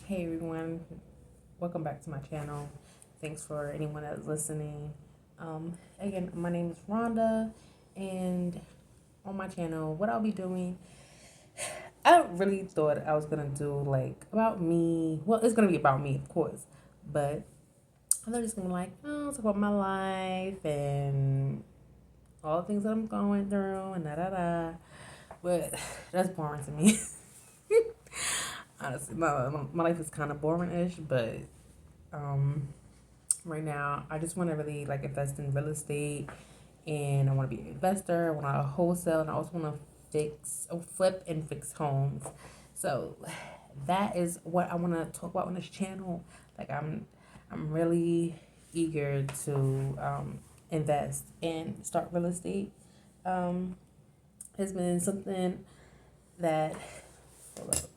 Hey everyone, welcome back to my channel. Thanks for anyone that's listening. Again, my name is Rhonda, and on my channel, what I'll be doing, I really thought I was gonna do like about me. Well, it's gonna be about me, of course, but I thought it's gonna be like, talk about my life and all the things that I'm going through and da da da. But that's boring to me. Honestly, my life is kind of boring-ish, but um, right now I just want to really like invest in real estate, and I want to be an investor. I want to wholesale, and I also want to flip and fix homes. So that is what I want to talk about on this channel. Like I'm really eager to invest and start real estate. Um, has been something that hold up.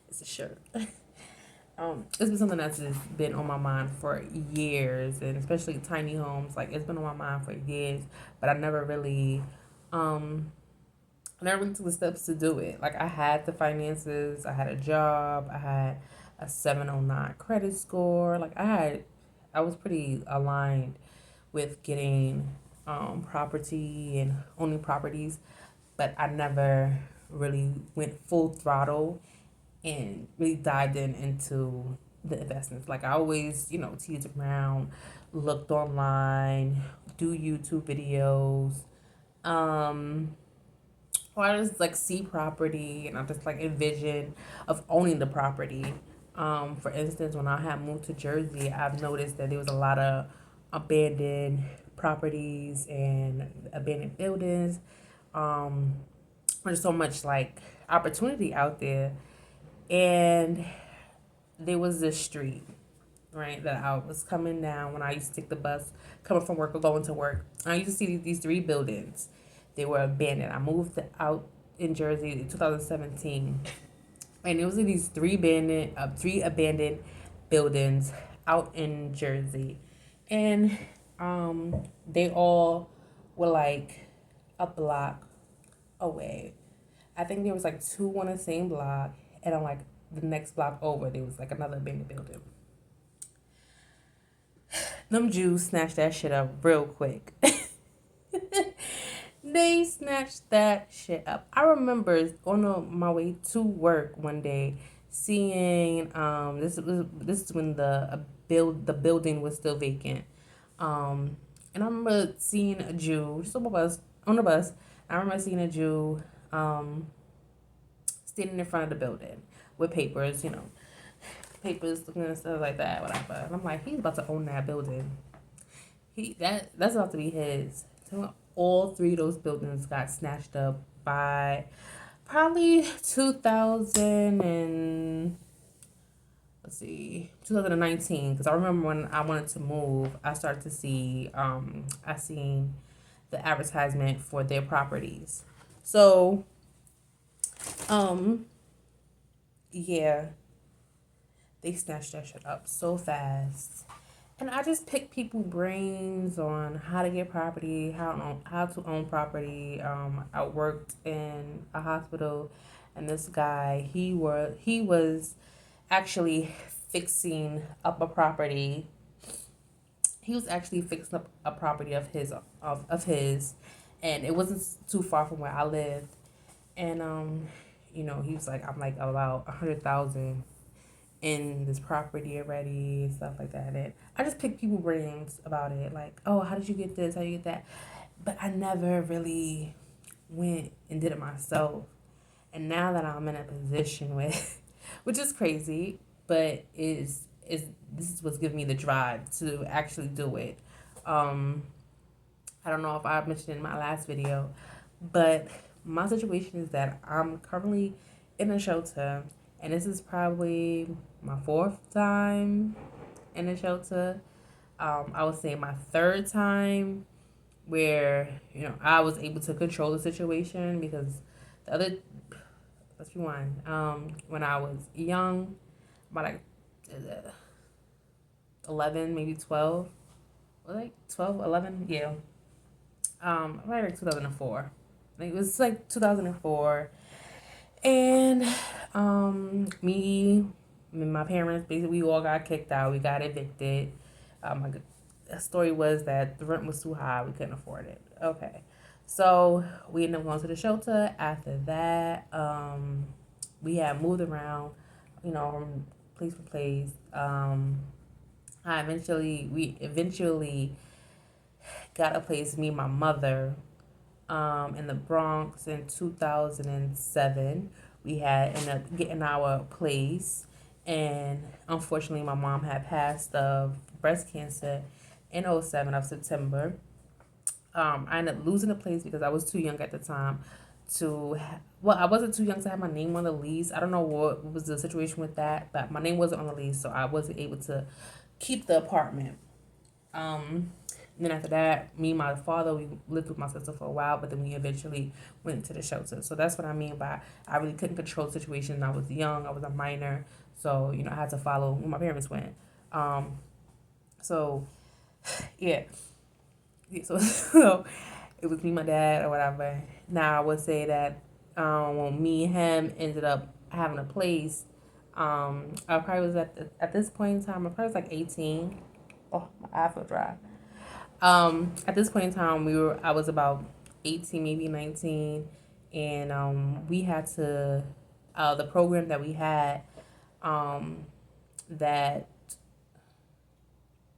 It's a shirt. It's been something that's just been on my mind for years, and especially tiny homes. Like it's been on my mind for years, but I never really took the steps to do it. Like I had the finances, I had a job, I had a 709 credit score. I was pretty aligned with getting property and owning properties, but I never really went full throttle and really dived into the investments. Like I always, teased around, looked online, do YouTube videos, um, or I just like see property and I just like envision of owning the property. For instance, when I had moved to Jersey, I've noticed that there was a lot of abandoned properties and abandoned buildings. Um, there's so much like opportunity out there, and there was this street, right, that I was coming down when I used to take the bus coming from work or going to work. I used to see these three buildings. They were abandoned. I moved out in Jersey in 2017, and it was these three abandoned buildings out in Jersey, and they all were like a block away. I think there was like two on the same block, and on like the next block over, there was like another abandoned building. Them Jews snatched that shit up real quick. They snatched that shit up. I remember my way to work one day, seeing this is when the building was still vacant. And I remember seeing a Jew, some of us on the bus. I remember seeing a Jew standing in front of the building with papers looking and stuff like that, whatever. And I'm like, he's about to own that building. That's about to be his. So all three of those buildings got snatched up by probably 2000 and let's see, 2019. Because I remember when I wanted to move, I started to see I seen the advertisement for their properties. So um yeah, they snatched that shit up so fast. And I just pick people brains on how to get property, how to own property. I worked in a hospital, and this guy he was actually fixing up a property. He was actually fixing up a property of his, and it wasn't too far from where I lived. And he was like, I'm like about 100,000 in this property already, stuff like that. And I just pick people brains about it, like, oh, how did you get this? How did you get that? But I never really went and did it myself. And now that I'm in a position with, which is crazy, but is this is what's giving me the drive to actually do it. Um, I don't know if I mentioned in my last video, but my situation is that I'm currently in a shelter, and this is probably my fourth time in a shelter. I would say my third time where I was able to control the situation, because the other let's rewind. When I was young, about like 11, maybe 12, like 12, 11, yeah. Right, like 2004. Like, it was like 2004, And me and my parents basically we all got kicked out. We got evicted. My the story was that the rent was too high. We couldn't afford it. Okay, so we ended up going to the shelter. After that, we had moved around, from place to place. We eventually got a place. Me and my mother, in the Bronx in 2007. We had ended up getting our place, and unfortunately, my mom had passed of breast cancer in '07 of September. I ended up losing the place because I was too young at the time well, I wasn't too young to have my name on the lease. I don't know what was the situation with that, but my name wasn't on the lease, so I wasn't able to keep the apartment. Um, then after that, me and my father, we lived with my sister for a while, but then we eventually went to the shelter. So that's what I mean by I really couldn't control the situation. I was young, I was a minor, so I had to follow where my parents went. Um, so yeah, so it was me, my dad, or whatever. Now I would say that when me and him ended up having a place, I probably was at this point in time. I probably was like 18. Oh, my eye feel dry. At this point in time, I was about 18, maybe 19, and we had to the program that we had um, that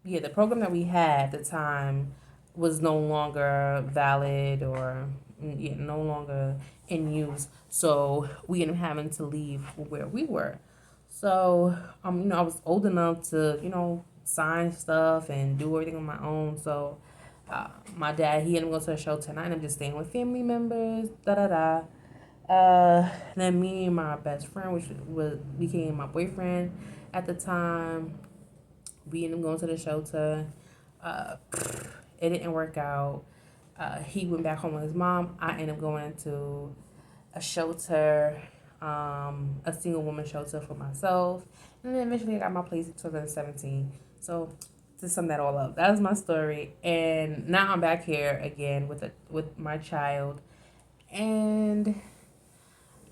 the program that we had at the time was no longer valid or no longer in use. So we ended up having to leave where we were. So I was old enough to sign stuff and do everything on my own. So my dad he ended up going to the show tonight. And I'm just staying with family members. Da da da. Then me and my best friend, which was became my boyfriend at the time, we ended up going to the shelter. Uh, it didn't work out. He went back home with his mom. I ended up going to a shelter, a single woman shelter for myself. And then eventually I got my place in 2017. So to sum that all up, that was my story. And now I'm back here again with my child. And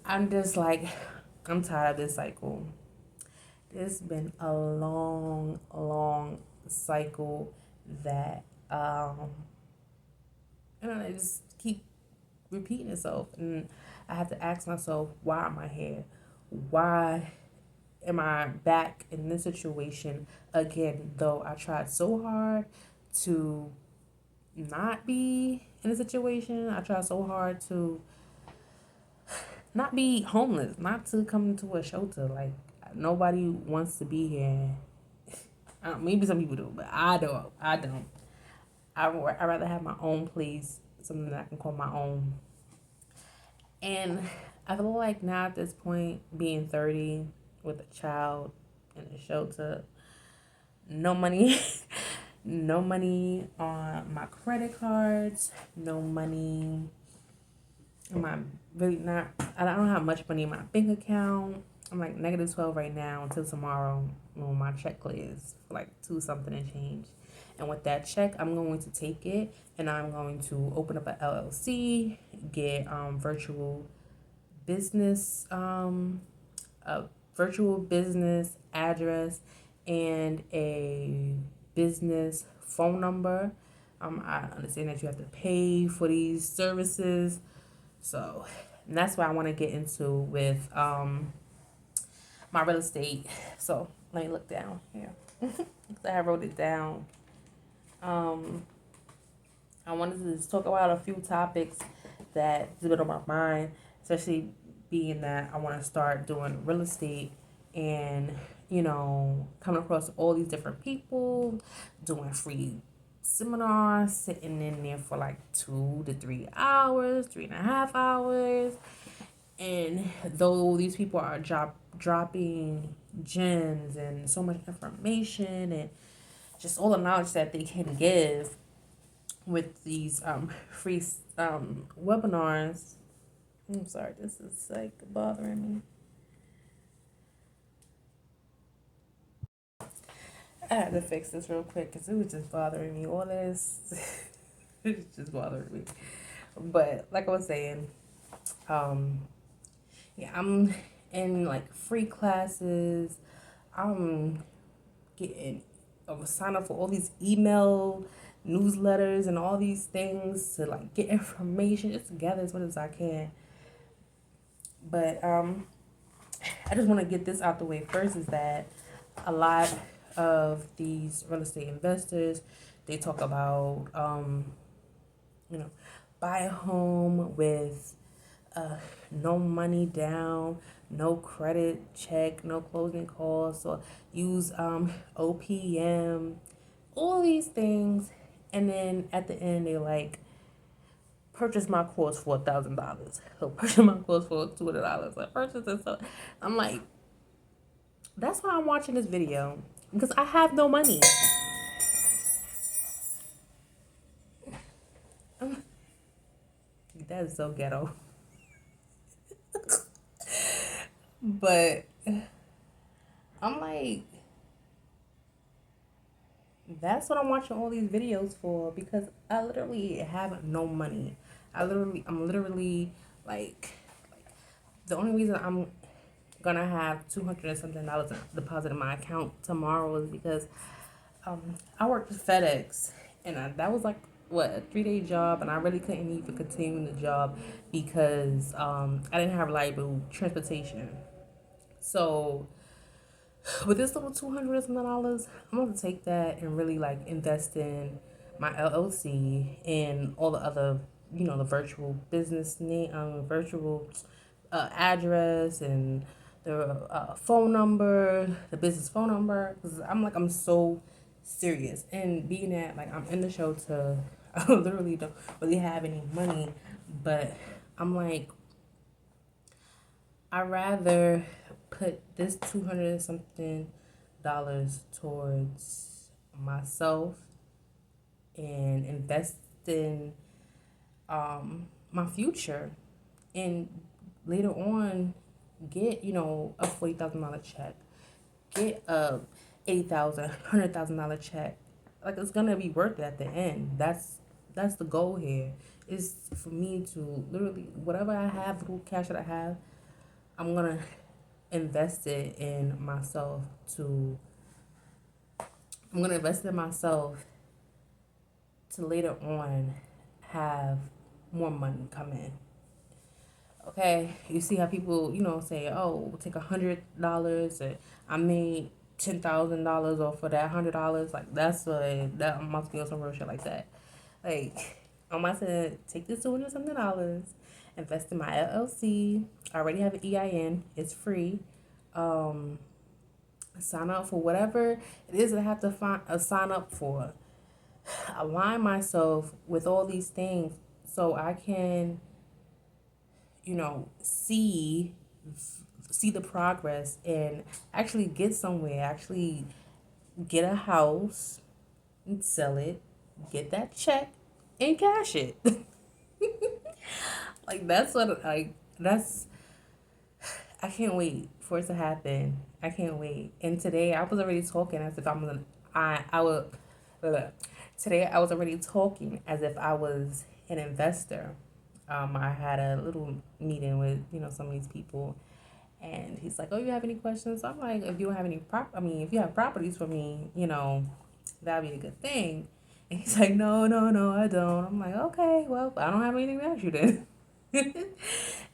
I'm just like, I'm tired of this cycle. It's been a long, long cycle that it just keep repeating itself, and I have to ask myself, why am I here? Why am I back in this situation again? Though I tried so hard to not be in a situation, I tried so hard to not be homeless, not to come to a shelter. Like nobody wants to be here. Maybe some people do, but I don't. I rather have my own place, something that I can call my own. And I feel like now at this point, being 30 with a child in a shelter, no money, no money on my credit cards, no money in my really not. I don't have much money in my bank account. I'm like -12 right now until tomorrow when my check clears for like two something and change. And with that check, I'm going to take it and I'm going to open up an LLC, get business, a virtual business address and a business phone number. I understand that you have to pay for these services, so and that's what I want to get into with my real estate. So let me look down here. I wrote it down. Um, I wanted to just talk about a few topics that's been on my mind, especially being that I want to start doing real estate and, coming across all these different people, doing free seminars, sitting in there for like 2 to 3 hours, 3.5 hours. And though these people are dropping gems and so much information and just all the knowledge that they can give with these free webinars. I'm sorry, this is like bothering me. I had to fix this real quick because it was just bothering me. All this, it's just bothering me. But like I was saying, um, Yeah, I'm in like free classes. I'm getting sign up for all these email newsletters and all these things to like get information just to gather as much as I can. But I just want to get this out the way first is that a lot of these real estate investors, they talk about you know, buy a home with no money down, no credit check, no closing costs, or use OPM, all these things. And then at the end, they like, purchase my course for $1,000. So purchase my course for $200. I purchased it. So I'm like, that's why I'm watching this video because I have no money. That is so ghetto. But I'm like, that's what I'm watching all these videos for because I literally have no money. I'm literally like, the only reason I'm gonna have 200 and something dollars deposited in my account tomorrow is because I worked at FedEx and that was like what a 3 day job, and I really couldn't even continue the job because I didn't have reliable transportation. So with this little $200 I'm gonna take that and really like invest in my LLC and all the other, the virtual business name, virtual address and the phone number, the business phone number. Because I'm so serious. And being that like I'm in the show to, I literally don't really have any money, but I'm like, I rather put this 200 something dollars towards myself and invest in my future, and later on get a $40,000 check, get a $80,000 $100,000 check. Like, it's gonna be worth it at the end. That's the goal here, is for me to literally, whatever I have, little cash that I have, I'm gonna invest it in myself to I'm gonna invest in myself to later on have more money come in. Okay, you see how people, say, "Oh, we'll take $100 and I made $10,000 off for that $100." Like, that's what that I'm about to be on some real shit like that. Like, I'm about to take this $200 something dollars, invest in my LLC. I already have an EIN. It's free. Um, Sign up for whatever it is that I have to find sign up for. Align myself with all these things so I can, see the progress and actually get somewhere, actually get a house and sell it, get that check and cash it. Like, that's I can't wait for it to happen. I can't wait. And today I was already talking as if I'm gonna I would today I was already talking as if I was an investor. I had a little meeting with, some of these people, and he's like, "Oh, you have any questions?" So I'm like, "If you don't have any if you have properties for me, that'd be a good thing." And he's like, "No, no, no, I don't." I'm like, "Okay, well, I don't have anything to ask you then."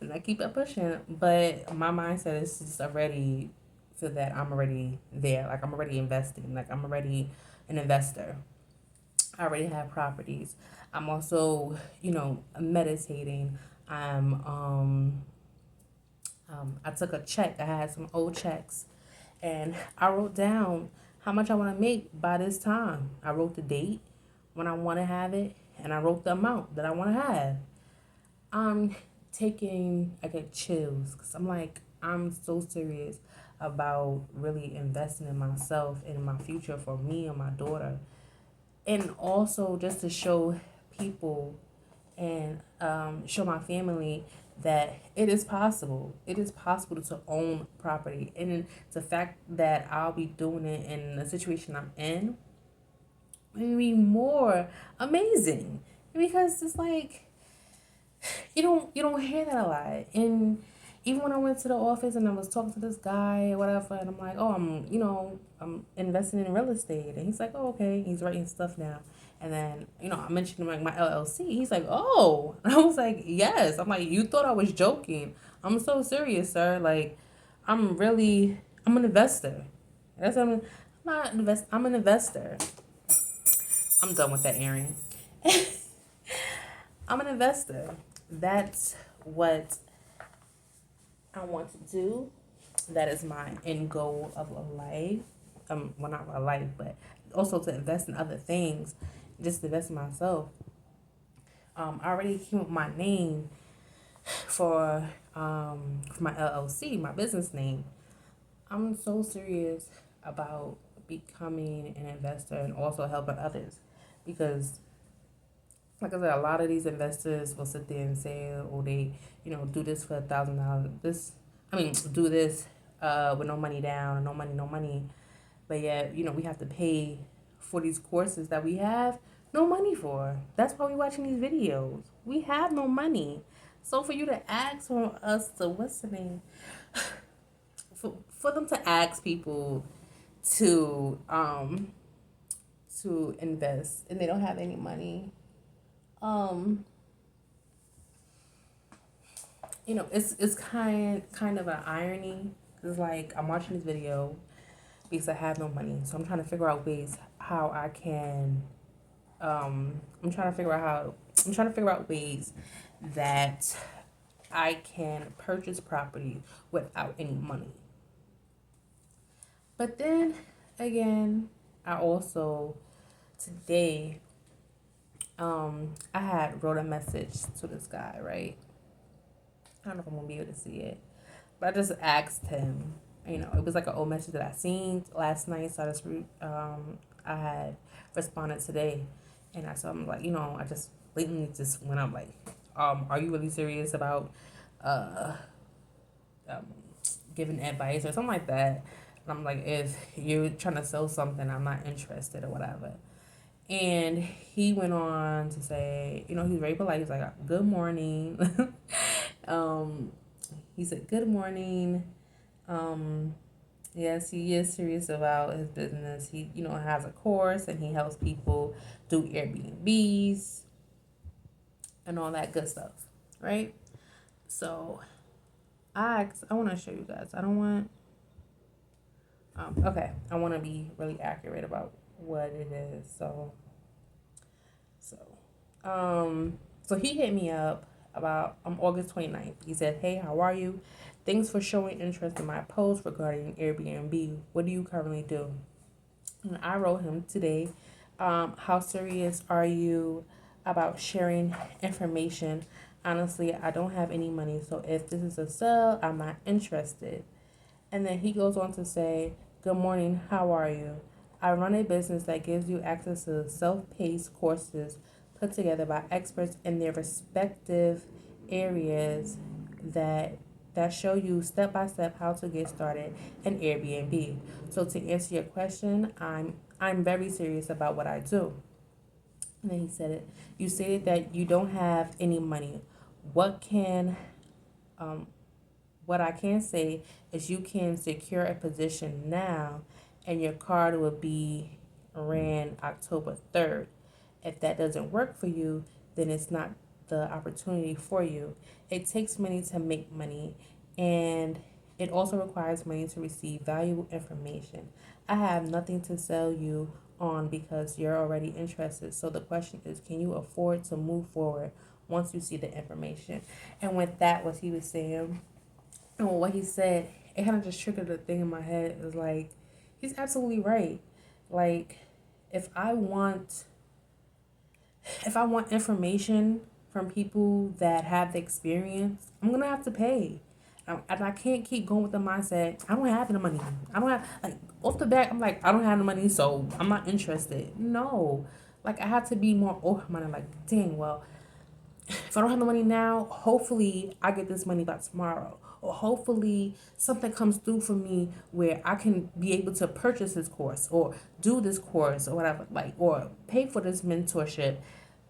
And I keep it pushing, but my mindset is just already for that. I'm already there. Like, I'm already investing. Like, I'm already an investor. I already have properties. I'm also, meditating. I'm I took a check. I had some old checks, and I wrote down how much I want to make by this time. I wrote the date when I want to have it, and I wrote the amount that I want to have. I'm I get chills because I'm like, I'm so serious about really investing in myself and in my future for me and my daughter. And also just to show people and show my family that it is possible. It is possible to own property. And the fact that I'll be doing it in the situation I'm in will be more amazing. Because it's like, you don't hear that a lot. And Even when I went to the office and I was talking to this guy or whatever, and I'm like, oh, I'm investing in real estate. And he's like, oh, okay. He's writing stuff now. And then, I mentioned like my LLC. He's like, oh. And I was like, yes. I'm like, you thought I was joking. I'm so serious, sir. Like, I'm an investor. That's what I'm not invest. I'm an investor. I'm done with that, Aaron. I'm an investor. That's what I want to do. That is my end goal of a life. Well, not a life, but also to invest in other things. Just invest in myself. I already came up with my name for my LLC, my business name. I'm so serious about becoming an investor and also helping others because, like I said, a lot of these investors will sit there and say, "Oh, they, do this for $1,000. Do this, with no money down, no money, no money." But yet, we have to pay for these courses that we have no money for. That's why we're watching these videos. We have no money. So for you to ask for us to, what's the name? For them to ask people to to invest and they don't have any money, um, it's kind of an irony. It's like I'm watching this video because I have no money, so I'm trying to figure out ways how I can. I'm trying to figure out ways that I can purchase property without any money. But then again, I also today I had wrote a message to this guy, right? I don't know if I'm gonna be able to see it, but I just asked him. It was like an old message that I seen last night, so I had responded today, and I'm like, I just blatantly just went up like, are you really serious about uh um giving advice or something like that? And I'm like, if you're trying to sell something, I'm not interested or whatever. And he went on to say, he's very polite. He's like, good morning. um, he said, good morning. Um, yes, he is serious about his business. He, has a course and he helps people do Airbnbs and all that good stuff, right? So I want to show you guys. I don't want, okay, I want to be really accurate about what it is. So, so he hit me up about August 29th. He said, hey, how are you? Thanks for showing interest in my post regarding Airbnb. What do you currently do? And I wrote him today, how serious are you about sharing information? Honestly, I don't have any money, so if this is a sell, I'm not interested. And then he goes on to say, good morning, how are you? I run a business that gives you access to self-paced courses put together by experts in their respective areas that show you step by step how to get started in Airbnb. So to answer your question, I'm very serious about what I do. And then he said it. You stated that you don't have any money. What can um, what I can say is you can secure a position now and your card will be ran October 3rd. If that doesn't work for you, then it's not the opportunity for you. It takes money to make money and it also requires money to receive valuable information. I have nothing to sell you on because you're already interested. So the question is, can you afford to move forward once you see the information? And with that, what he was saying, and what he said, it kind of just triggered a thing in my head. It was like, he's absolutely right. Like, if I want information from people that have the experience, I'm gonna have to pay. And I can't keep going with the mindset, I don't have the money. I don't have, like, off the bat, I'm like, I don't have the money, so I'm not interested. No. Like, I have to be more open-minded, like, dang, well, if I don't have the money now, hopefully I get this money by tomorrow. Or hopefully something comes through for me where I can be able to purchase this course or do this course or whatever, like, or pay for this mentorship.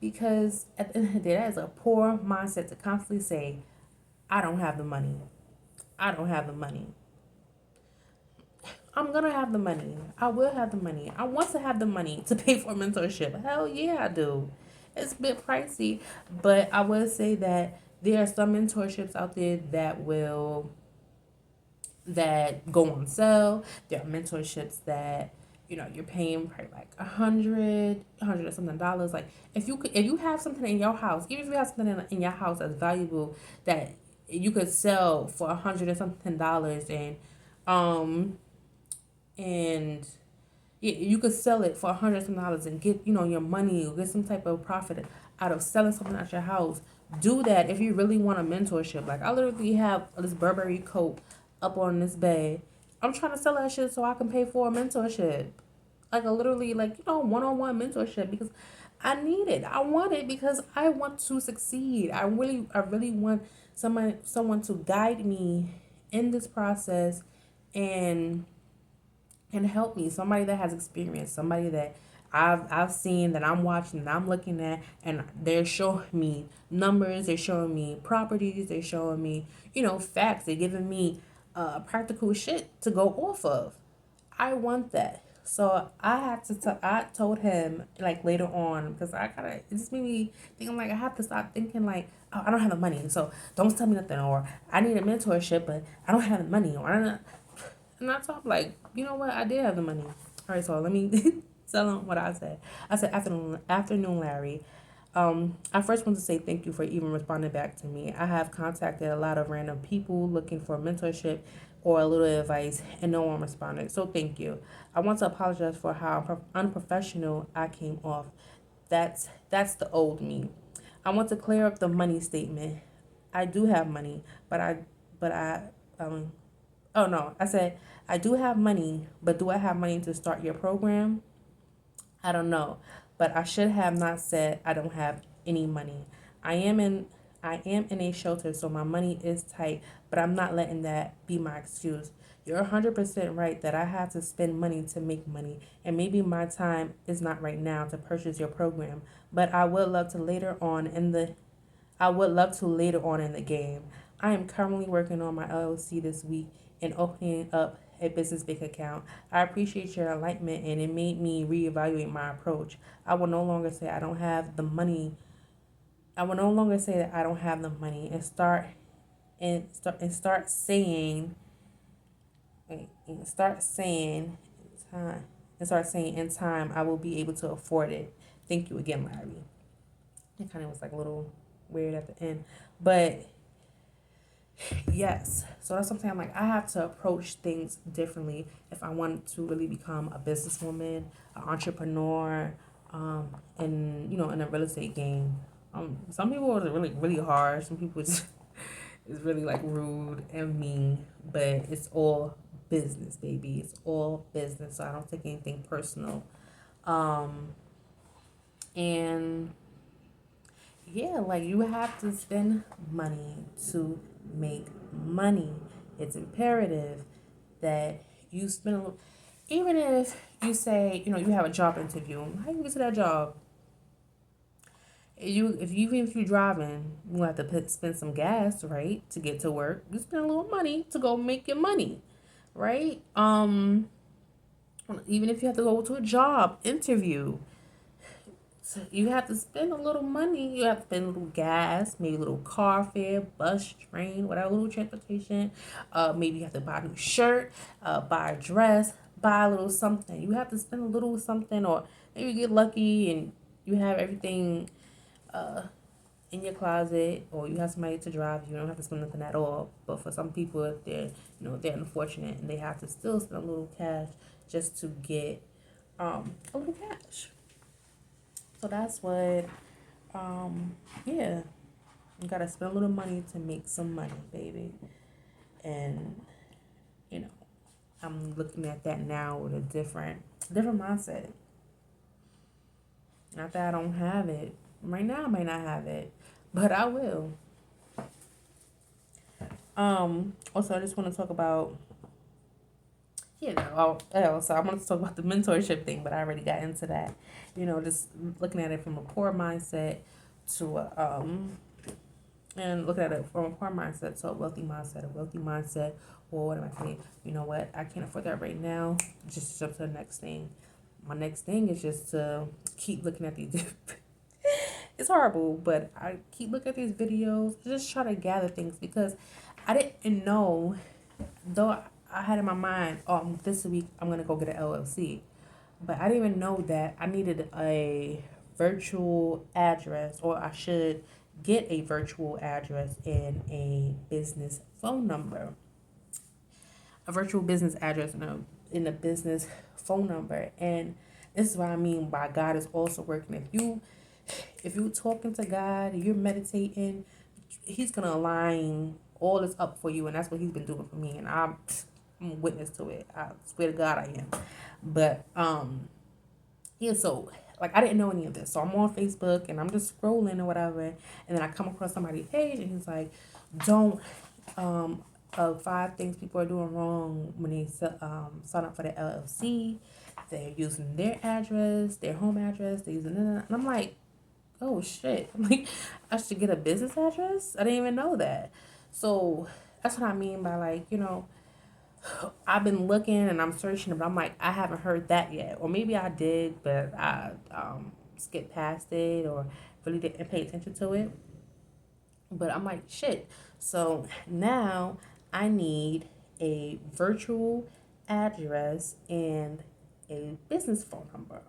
Because at the end of the day, that is a poor mindset to constantly say, I don't have the money. I don't have the money. I'm gonna have the money. I will have the money. I want to have the money to pay for mentorship. Hell yeah, I do. It's a bit pricey, but I will say that there are some mentorships out there that go on sale. There are mentorships that you're paying probably like a hundred or something dollars. Like if you have something in your house, even if you have something in your house that's valuable that you could sell for $100 or something, um and you could sell it for $100 and get your money or get some type of profit out of selling something at your house. Do that if you really want a mentorship. Like I literally have this Burberry coat up on this bed. I'm trying to sell that shit so I can pay for a mentorship. Like a literally like one-on-one mentorship because I need it. I want it because I want to succeed. I really want someone to guide me in this process and help me. Somebody that has experience, somebody that I've seen, that I'm watching, that I'm looking at, and they're showing me numbers, they're showing me properties, they're showing me facts, they're giving me practical shit to go off of. I want that. So I had to. I told him like later on because I gotta. It just made me think. I'm like I have to stop thinking like, oh, I don't have the money, so don't tell me nothing. Or I need a mentorship, but I don't have the money. Or I don't. And I talk like, you know what? I did have the money. All right, so let me tell him what I said. I said, afternoon, Larry. I first want to say thank you for even responding back to me. I have contacted a lot of random people looking for mentorship or a little advice, and no one responded. So thank you. I want to apologize for how unprofessional I came off. That's the old me. I want to clear up the money statement. I do have money, but I oh no, I said I do have money, but do I have money to start your program? I don't know, but I should have not said I don't have any money. I am in I am in a shelter, so my money is tight, but I'm not letting that be my excuse. You're 100% right that I have to spend money to make money, and maybe my time is not right now to purchase your program, but I would love to later on in the game. I am currently working on my LLC this week and opening up a business bank account. I appreciate your enlightenment and it made me reevaluate my approach. I will no longer say I don't have the money. I will no longer say that I don't have the money and start saying and start saying time and start saying in time I will be able to afford it. Thank you again, Larry. It kind of was like a little weird at the end, but yes. So that's something I'm like, I have to approach things differently if I want to really become a businesswoman, an entrepreneur, and in the real estate game. Some people are really, really hard. Some people just is really like rude and mean, but it's all business, baby. It's all business. So I don't take anything personal. Um, and yeah, like you have to spend money to make money. It's imperative that you spend a little, even if you say, you have a job interview, how you get to that job? Even if you're driving, you have to spend some gas, right, to get to work. You spend a little money to go make your money, right? Even if you have to go to a job interview, so you have to spend a little money. You have to spend a little gas, maybe a little car fare, bus, train, whatever, little transportation. Maybe you have to buy a new shirt, buy a dress, buy a little something. You have to spend a little something, or maybe you get lucky and you have everything uh, in your closet, or you have somebody to drive. You don't have to spend nothing at all. But for some people, if they're unfortunate and they have to still spend a little cash just to get a little cash. So that's what, yeah, you gotta spend a little money to make some money, baby. And, you know, I'm looking at that now with a different mindset. Not that I don't have it. Right now I may not have it, but I will. Also I just want to talk about, so I want to talk about the mentorship thing, but I already got into that. Just looking at it from a poor mindset to and look at it from a poor mindset. So a wealthy mindset, Well, what am I saying? You know what? I can't afford that right now. Just jump to the next thing. My next thing is just to keep looking at these. It's horrible, but I keep looking at these videos. Just try to gather things because I didn't know, though I had in my mind, oh, this week I'm gonna go get an LLC, but I didn't even know that I needed a virtual address, or I should get a virtual address and a business phone number, a virtual business address and a business phone number. And this is what I mean by God is also working. If you talking to God, you're meditating, He's gonna align all this up for you, and that's what He's been doing for me. And I'm a witness to it. I swear to God, I am. But yeah, so like I didn't know any of this. So I'm on Facebook and I'm just scrolling or whatever, and then I come across somebody's page and he's like, don't five things people are doing wrong when they sign up for the LLC. They're using their address, their home address, they're using it. And I'm like, oh shit. I'm like, I should get a business address? I didn't even know that. So that's what I mean by like, I've been looking and I'm searching, but I'm like, I haven't heard that yet. Or maybe I did, but I skipped past it or really didn't pay attention to it. But I'm like, shit. So now I need a virtual address and a business phone number.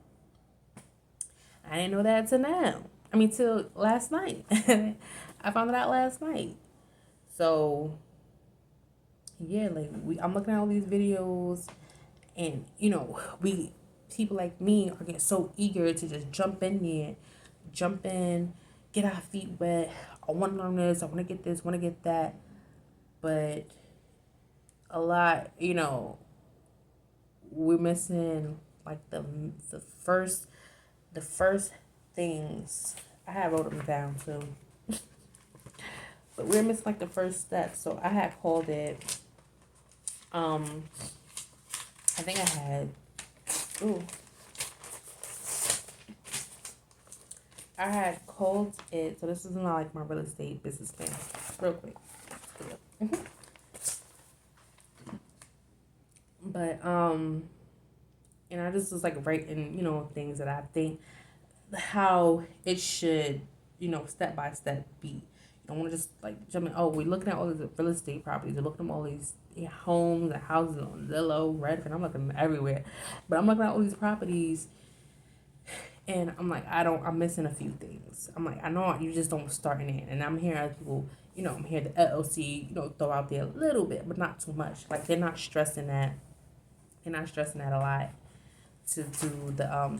I didn't know that till now. I mean, till last night. I found it out last night. So yeah, like I'm looking at all these videos, and we people like me are getting so eager to just jump in, get our feet wet. I want to learn this. I want to get this. Want to get that. But a lot, we're missing like the first things. I have wrote them down too, but we're missing like the first step. So I had called it. Um, I think I had. Ooh, I had called it. So this is not like my real estate business plan. Real quick. But and I just was like writing, things that I think how it should, step by step be. You don't want to just like jump in. Oh, we're looking at all these real estate properties. We're looking at all these homes and houses on Zillow, Redfin. I'm looking everywhere, but I'm looking at all these properties, and I'm like, I'm missing a few things. I'm like, I know you just don't start in it, and I'm hearing other people. I'm hearing the LLC, throw out there a little bit, but not too much. Like they're not stressing that. They're not stressing that a lot to do the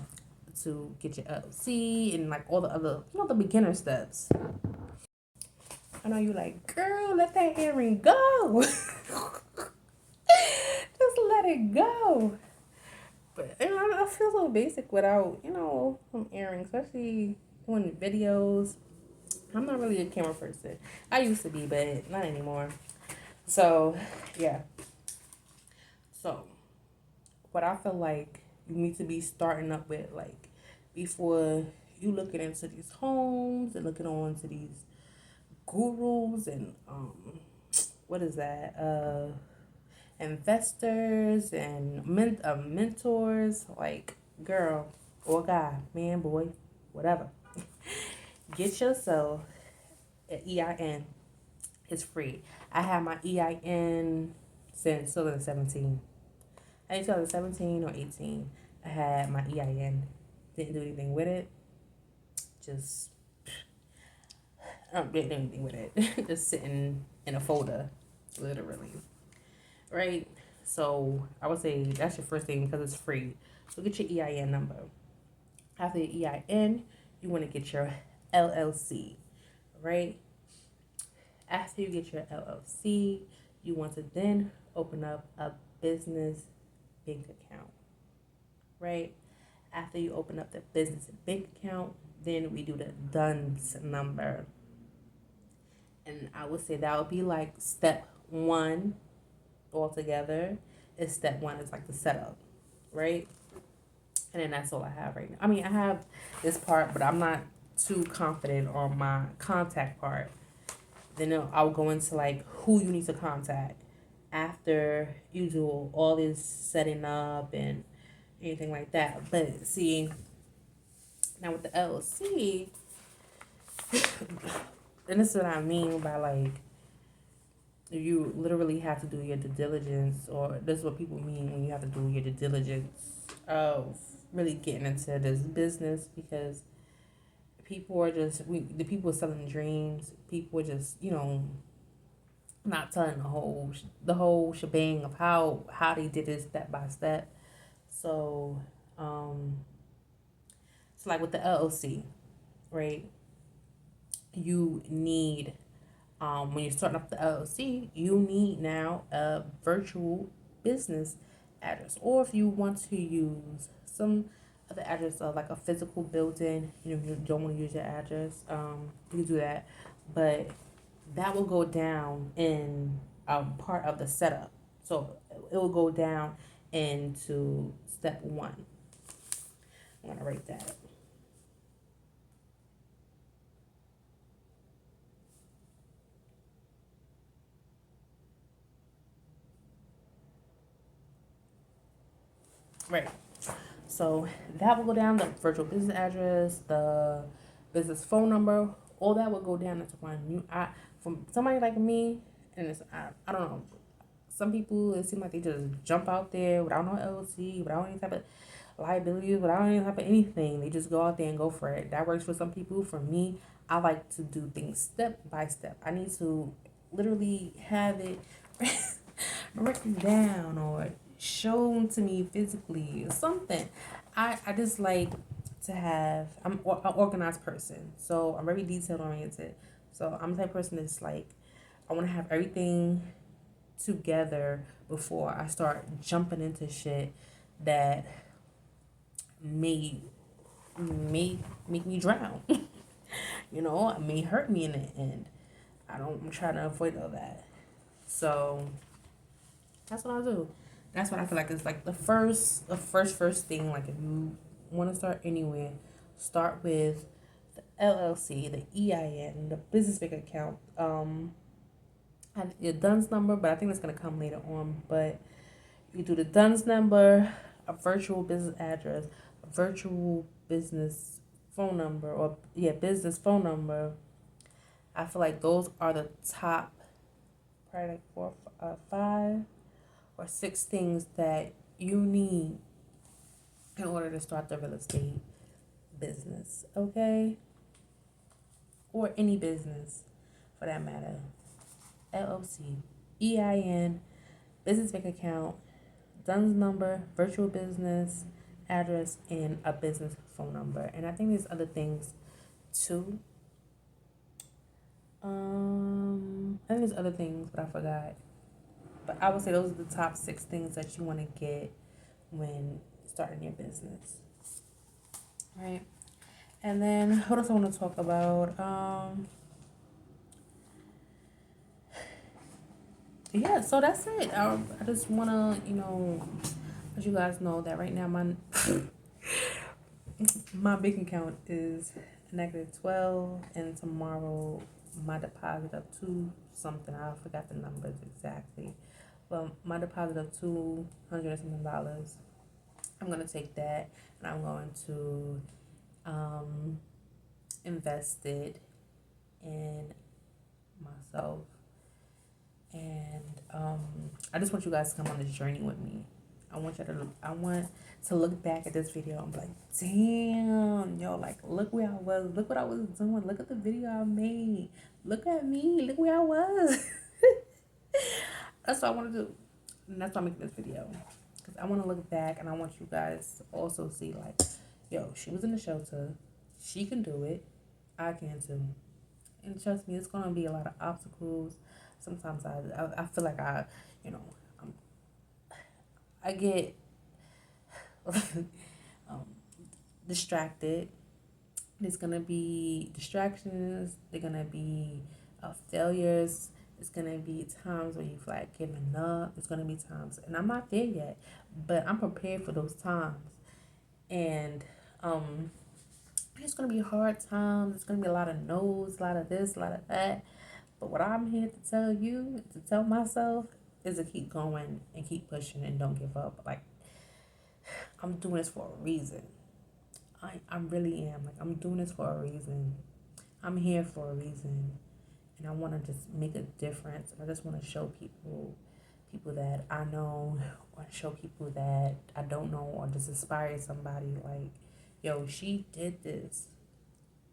to get your LLC and like all the other the beginner steps. I know you like, girl, let that earring go. Just let it go. But I feel so basic without some earrings, especially doing videos. I'm not really a camera person. I used to be, but not anymore. So yeah. So what I feel like you need to be starting up with, like, before you looking into these homes and looking on to these gurus and what is that investors and mentors, like, girl or guy, man, boy, whatever. Get yourself an EIN. It's free. I had my EIN since 2017. I think 2017 or 18. I had my EIN. Didn't do anything with it. Just didn't do anything with it. Just sitting in a folder, literally. Right? So I would say that's your first thing because it's free. So get your EIN number. After your EIN, you want to get your LLC, right? After you get your LLC, you want to then open up a business bank account, right? After you open up the business bank account, then we do the DUNS number. And I would say that would be like step one altogether. Is step one is like the setup, right? And then that's all I have right now. I mean, I have this part, but I'm not too confident on my contact part. Then I'll go into like who you need to contact after you do all this setting up and anything like that. But see, now with the LLC, and this is what I mean by like you literally have to do your due diligence, or this is what people mean when you have to do your due diligence of really getting into this business, because people are just the people are selling dreams. People are just not telling the whole shebang of how they did it step by step. So um, it's like with the LLC, right? You need when you're starting up the LLC, you need now a virtual business address. Or if you want to use some other address, like a physical building, you don't want to use your address, you can do that. But that will go down in part of the setup. So it will go down into step one. I'm going to write that. Right. So that will go down, the virtual business address, the business phone number, all that will go down into one. From somebody like me, and I don't know. Some people, it seems like they just jump out there without no LLC, without any type of liabilities, without any type of anything. They just go out there and go for it. That works for some people. For me, I like to do things step by step. I need to literally have it written down or shown to me physically or something. I just like to have, I'm an organized person, so I'm very detail oriented. So I'm the type of person that's like, I want to have everything together before I start jumping into shit that may may make me drown. It may hurt me in the end. I'm trying to avoid all that. So that's what I do. That's what I feel like is like the first thing. Like if you want to start anywhere, start with the LLC, the EIN, the business bank account. Have your DUNS number, but I think that's gonna come later on. But you do the DUNS number, a virtual business address, a virtual business phone number, or yeah, business phone number. I feel like those are the top, probably like four, five or six things that you need in order to start the real estate business, okay? Or any business for that matter. LLC, EIN, business bank account, DUNS number, virtual business address, and a business phone number. And I think there's other things too. I think there's other things, but I forgot. But I would say those are the top six things that you want to get when starting your business. Right. And then what else I want to talk about? Yeah, so that's it. I just want to, let you guys know that right now my bank account is -12, and tomorrow my deposit of two something. I forgot the numbers exactly. Well, my deposit of $200 something dollars. I'm gonna take that and I'm going to um, invest it in myself. And I just want you guys to come on this journey with me. I want to look back at this video and be like, damn, yo, like look where I was, look what I was doing, look at the video I made, look at me, look where I was. That's what I want to do, and that's why I'm making this video, because I want to look back and I want you guys to also see like, yo, she was in the shelter, she can do it, I can too. And trust me, it's gonna be a lot of obstacles. Sometimes I feel like you know, I'm, I get um, distracted. There's gonna be distractions. There's gonna be failures. It's gonna be times where you feel like giving up. It's gonna be times, and I'm not there yet, but I'm prepared for those times. And um, it's gonna be hard times. It's gonna be a lot of no's, a lot of this, a lot of that. But what I'm here to tell you, to tell myself, is to keep going and keep pushing and don't give up. Like, I'm doing this for a reason. I really am. Like, I'm doing this for a reason. I'm here for a reason. And I want to just make a difference. I just want to show people that I know, or show people that I don't know, or just inspire somebody like, yo, she did this.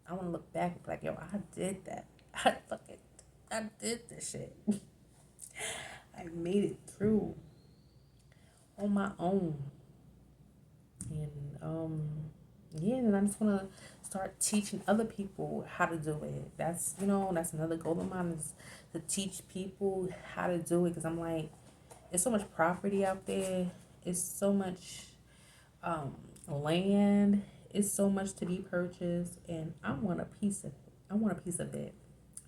I want to look back and be like, yo, I did that. I did this shit. I made it through on my own. And yeah, and I just want to start teaching other people how to do it. That's another goal of mine, is to teach people how to do it, because I'm like, there's so much property out there. It's so much land. It's so much to be purchased, and I want a piece of it. I want a piece of it.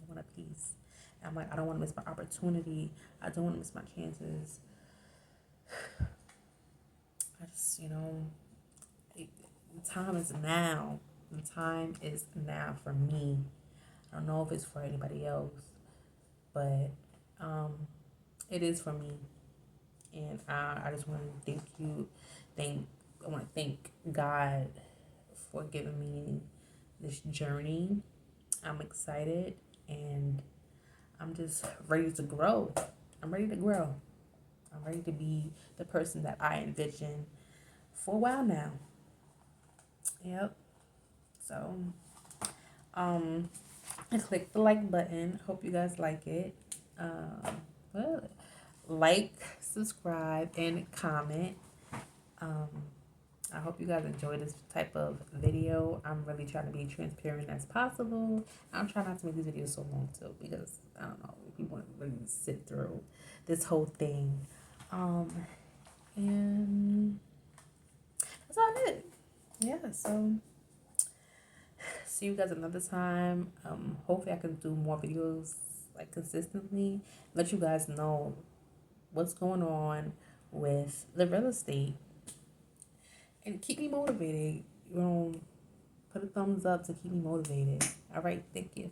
I want a piece. And I'm like, I don't want to miss my opportunity. I don't want to miss my chances. I just, the time is now. The time is now for me. I don't know if it's for anybody else, but it is for me. And I just want to I want to thank God for giving me this journey. I'm excited, and I'm just ready to grow. I'm ready to grow. I'm ready to be the person that I envision for a while now. Yep. So, I click the like button. Hope you guys like it. Well, like, subscribe, and comment. Um, I hope you guys enjoy this type of video. I'm really trying to be transparent as possible. I'm trying not to make these videos so long too, because I don't know, people want to really sit through this whole thing. And that's all I did. Yeah, so see you guys another time. Hopefully I can do more videos like consistently. Let you guys know what's going on with the real estate, and keep me motivated. Put a thumbs up to keep me motivated. All right, thank you.